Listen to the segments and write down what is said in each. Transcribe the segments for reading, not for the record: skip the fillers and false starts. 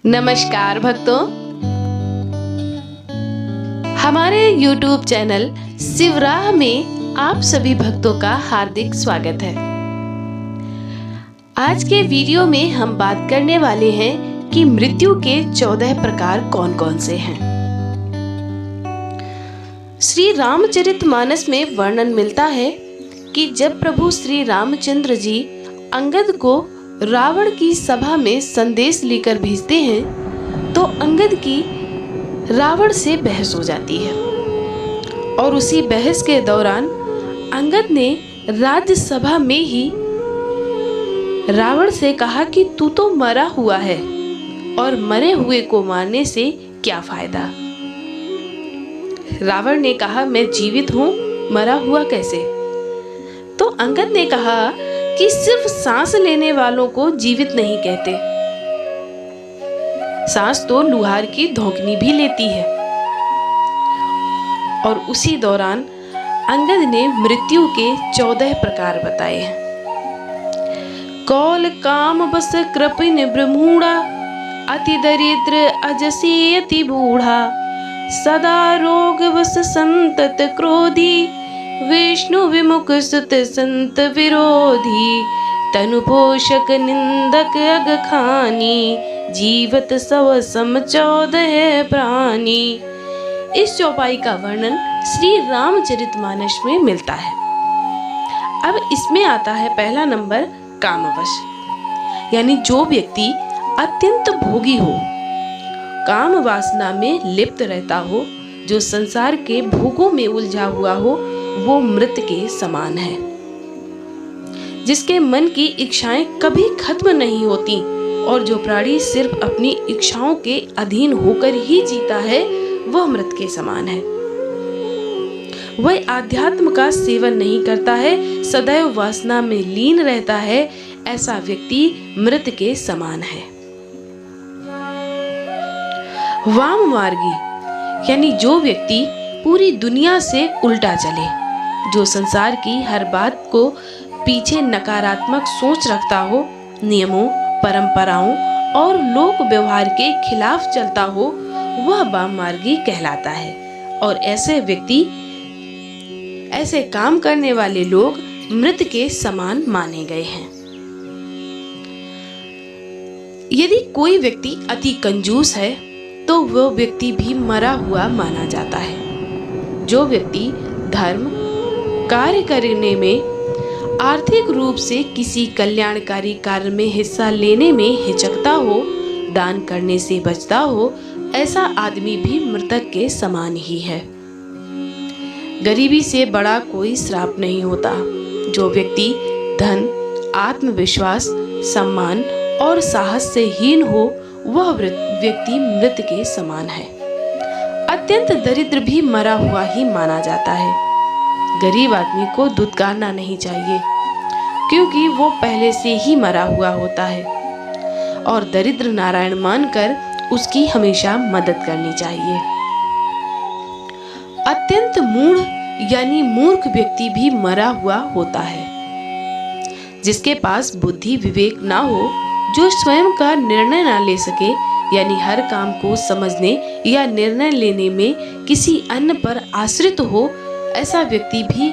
नमस्कार भक्तों, हमारे YouTube चैनल शिवराह में आप सभी भक्तों का हार्दिक स्वागत है। आज के वीडियो में हम बात करने वाले हैं कि मृत्यु के 14 प्रकार कौन कौन से हैं। श्री रामचरितमानस में वर्णन मिलता है कि जब प्रभु श्री रामचंद्र जी अंगद को रावण की सभा में संदेश लेकर भेजते हैं तो अंगद की रावण से बहस हो जाती है और उसी बहस के दौरान अंगद ने राज्यसभा में ही रावण से कहा कि तू तो मरा हुआ है और मरे हुए को मारने से क्या फायदा। रावण ने कहा मैं जीवित हूं, मरा हुआ कैसे। तो अंगद ने कहा कि सिर्फ सांस लेने वालों को जीवित नहीं कहते, सांस तो लुहार की धौंकनी भी लेती है। और उसी दौरान अंगद ने मृत्यु के 14 प्रकार बताए हैं। कौल काम बस कृपिन ब्रह्मूढ़ा, अति दरिद्र अजसी अति बूढ़ा, सदा रोग बस संतत क्रोधी, विष्णु विमुख सुत संत विरोधी, तनु पोषक निंदक अग खानी, जीवत सव सम 14 प्राणी। इस चौपाई का वर्णन श्री रामचरितमानस में मिलता है। अब इसमें आता है पहला नंबर कामवश, यानी जो व्यक्ति अत्यंत भोगी हो, काम वासना में लिप्त रहता हो, जो संसार के भोगों में उलझा हुआ हो, वो मृत के समान है। जिसके मन की इच्छाएं कभी खत्म नहीं होती और जो प्राणी सिर्फ अपनी इच्छाओं के अधीन होकर ही जीता है, वह मृत के समान है। वह आध्यात्म का सेवन नहीं करता है, सदैव वासना में लीन रहता है, ऐसा व्यक्ति मृत के समान है। वाम मार्गी, यानी जो व्यक्ति पूरी दुनिया से उल्टा चले, जो संसार की हर बात को पीछे नकारात्मक सोच रखता हो, नियमों, परंपराओं और लोक व्यवहार के खिलाफ चलता हो, वह वाममार्गी कहलाता है। और ऐसे काम करने वाले लोग मृत के समान माने गए हैं। यदि कोई व्यक्ति अति कंजूस है तो वह व्यक्ति भी मरा हुआ माना जाता है। जो व्यक्ति धर्म कार्य करने में, आर्थिक रूप से किसी कल्याणकारी कार्य में हिस्सा लेने में हिचकता हो, दान करने से बचता हो, ऐसा आदमी भी मृतक के समान ही है। गरीबी से बड़ा कोई श्राप नहीं होता। जो व्यक्ति धन, आत्मविश्वास, सम्मान और साहस से हीन हो, वह व्यक्ति मृत के समान है। अत्यंत दरिद्र भी मरा हुआ ही माना जाता है। गरीब आदमी को दुत्कारना नहीं चाहिए, क्योंकि वो पहले से ही मरा हुआ होता है, और दरिद्र नारायण मानकर उसकी हमेशा मदद करनी चाहिए। अत्यंत मूढ़ यानी मूर्ख व्यक्ति भी मरा हुआ होता है। जिसके पास बुद्धि विवेक ना हो, जो स्वयं का निर्णय ना ले सके, यानी हर काम को समझने या निर्णय लेने में किसी अन्य पर आश्रित हो, ऐसा व्यक्ति भी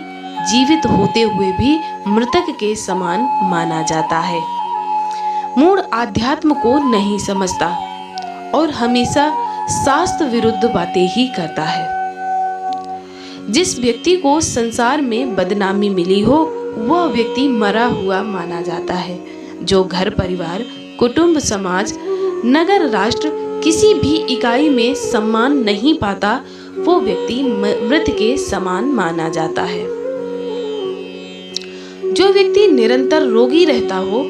जीवित होते हुए भी मृतक के समान माना जाता है। मूढ़ आध्यात्म को नहीं समझता और हमेशा शास्त्र विरुद्ध बातें ही करता है। जिस व्यक्ति को संसार में बदनामी मिली हो, वह व्यक्ति मरा हुआ माना जाता है। जो घर परिवार, कुटुंब, समाज, नगर, राष्ट्र किसी भी इकाई में सम्मान नहीं पाता, वो व्यक्ति मृत के समान माना जाता है। जो व्यक्ति निरंतर रोगी रहता हो,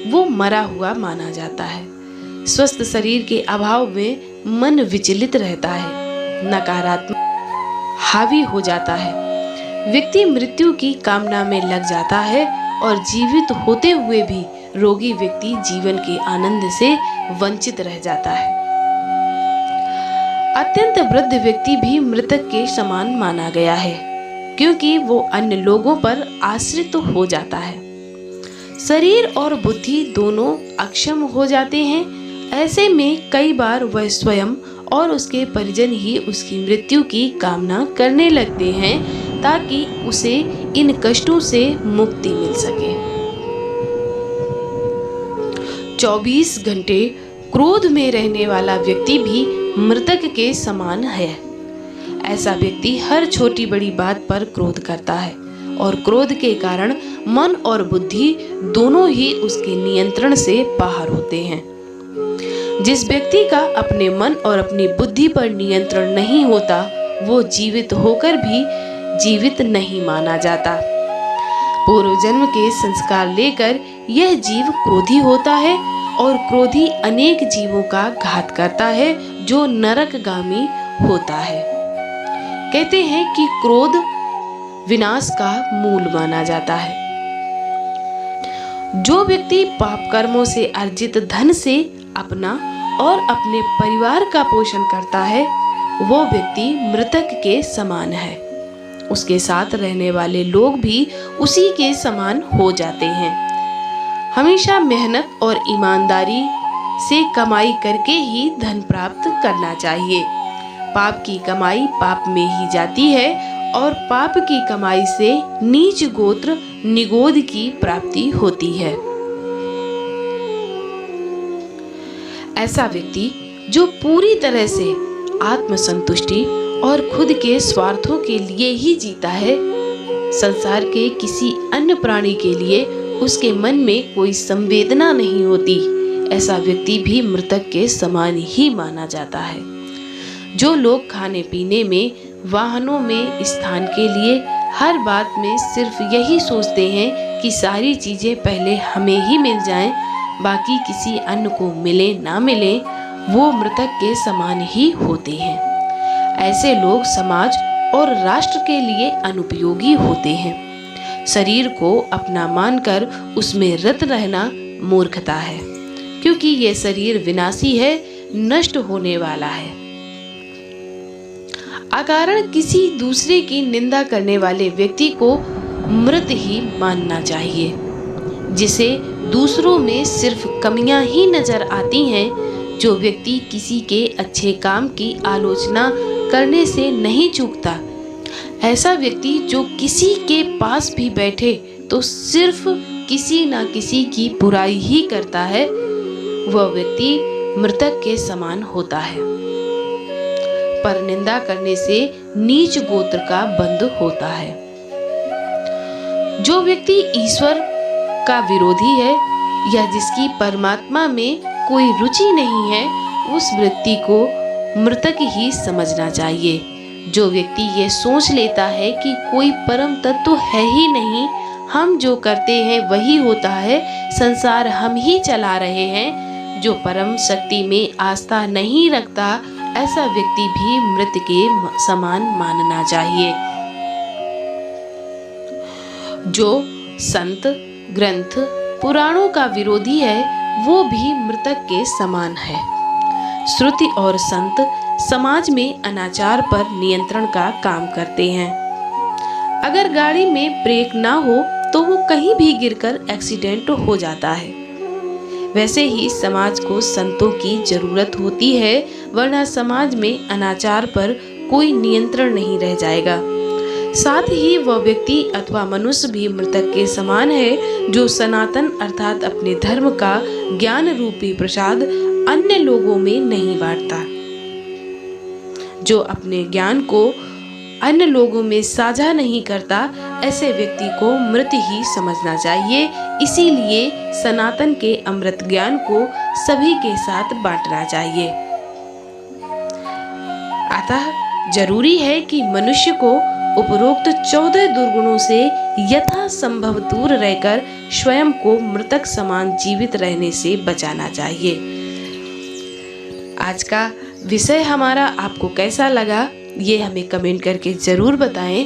वो मरा हुआ माना जाता है। स्वस्थ शरीर के अभाव में मन विचलित रहता है, नकारात्मक हावी हो जाता है। व्यक्ति मृत्यु की कामना में लग जाता है और जीवित होते हुए भी रोगी व्यक्ति जीवन के आनंद से वंचित रह जाता है। अत्यंत वृद्ध व्यक्ति भी मृतक के समान माना गया है, क्योंकि वो अन्य लोगों पर आश्रित हो जाता है। शरीर और बुद्धि दोनों अक्षम हो जाते हैं, ऐसे में कई बार वह स्वयं और उसके परिजन ही उसकी मृत्यु की कामना करने लगते हैं ताकि उसे इन कष्टों से मुक्ति मिल सके। 24 घंटे क्रोध में रहने वाला व्यक्ति भी मृतक के समान है। ऐसा व्यक्ति हर छोटी बड़ी बात पर क्रोध करता है और क्रोध के कारण मन और बुद्धि दोनों ही उसके नियंत्रण से बाहर होते हैं। जिस व्यक्ति का अपने मन और अपनी बुद्धि पर नियंत्रण नहीं होता, वो जीवित होकर भी जीवित नहीं माना जाता। पूर्व जन्म के संस्कार लेकर यह जीव क्रोधी होता है और क्रोधी अनेक जीवों का घात करता है जो नरकगामी होता है। कहते हैं कि क्रोध विनाश का मूल माना जाता है। जो व्यक्ति पाप कर्मों से अर्जित धन से अपना और अपने परिवार का पोषण करता है, वो व्यक्ति मृतक के समान है। उसके साथ रहने वाले लोग भी उसी के समान हो जाते हैं। हमेशा मेहनत और ईमानदारी से कमाई करके ही धन प्राप्त करना चाहिए। पाप की कमाई पाप में ही जाती है और पाप की कमाई से नीच गोत्र निगोद की प्राप्ति होती है। ऐसा व्यक्ति जो पूरी तरह से आत्मसंतुष्टि और खुद के स्वार्थों के लिए ही जीता है, संसार के किसी अन्य प्राणी के लिए उसके मन में कोई संवेदना नहीं होती, ऐसा व्यक्ति भी मृतक के समान ही माना जाता है। जो लोग खाने पीने में, वाहनों में, स्थान के लिए हर बात में सिर्फ यही सोचते हैं कि सारी चीजें पहले हमें ही मिल जाएं, बाकी किसी अन्य को मिले ना मिले, वो मृतक के समान ही होते हैं। ऐसे लोग समाज और राष्ट्र के लिए अनुपयोगी होते हैं। शरीर को अपना मानकर उसमें रत रहना मूर्खता है, क्योंकि ये शरीर विनाशी है, नष्ट होने वाला है। अकारण किसी दूसरे की निंदा करने वाले व्यक्ति को मृत ही मानना चाहिए। जिसे दूसरों में सिर्फ कमियां ही नजर आती हैं, जो व्यक्ति किसी के अच्छे काम की आलोचना करने से नहीं चूकता, ऐसा व्यक्ति जो किसी के पास भी बैठे तो सिर्फ किसी ना किसी की बुराई ही करता है, वह व्यक्ति मृतक के समान होता है। पर निंदा करने से नीच गोत्र का बंध होता है। जो व्यक्ति ईश्वर का विरोधी है या जिसकी परमात्मा में कोई रुचि नहीं है, उस व्यक्ति को मृतक ही समझना चाहिए। जो व्यक्ति ये सोच लेता है कि कोई परम तत्व है ही नहीं, हम जो करते हैं वही होता है, संसार हम ही चला रहे हैं, जो परम शक्ति में आस्था नहीं रखता, ऐसा व्यक्ति भी मृत के समान मानना चाहिए। जो संत, ग्रंथ, पुराणों का विरोधी है, वो भी मृतक के समान है। श्रुति और संत समाज में अनाचार पर नियंत्रण का काम करते हैं। अगर गाड़ी में ब्रेक ना हो तो वो कहीं भी गिरकर एक्सीडेंट हो जाता है। वैसे ही समाज को संतों की जरूरत होती है, वरना समाज में अनाचार पर कोई नियंत्रण नहीं रह जाएगा। साथ ही वह व्यक्ति अथवा मनुष्य भी मृतक के समान है, जो सनातन अर्थात अपने धर्म का ज्ञान रूपी प्रसाद अन्य लोगों में नहीं बांटता। जो अपने ज्ञान को अन्य लोगों में साझा नहीं करता, ऐसे व्यक्ति को मृत ही समझना चाहिए। इसीलिए सनातन के अमृत ज्ञान को सभी के साथ बांटना चाहिए। अतः जरूरी है कि मनुष्य को उपरोक्त 14 दुर्गुणों से यथासंभव दूर रहकर स्वयं को मृतक समान जीवित रहने से बचाना चाहिए। आज का विषय हमारा आपको कैसा लगा, ये हमें कमेंट करके जरूर बताएं।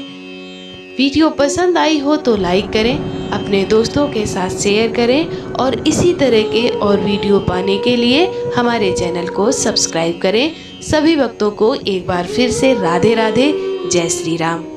वीडियो पसंद आई हो तो लाइक करें, अपने दोस्तों के साथ शेयर करें और इसी तरह के और वीडियो पाने के लिए हमारे चैनल को सब्सक्राइब करें। सभी भक्तों को एक बार फिर से राधे राधे, जय श्री राम।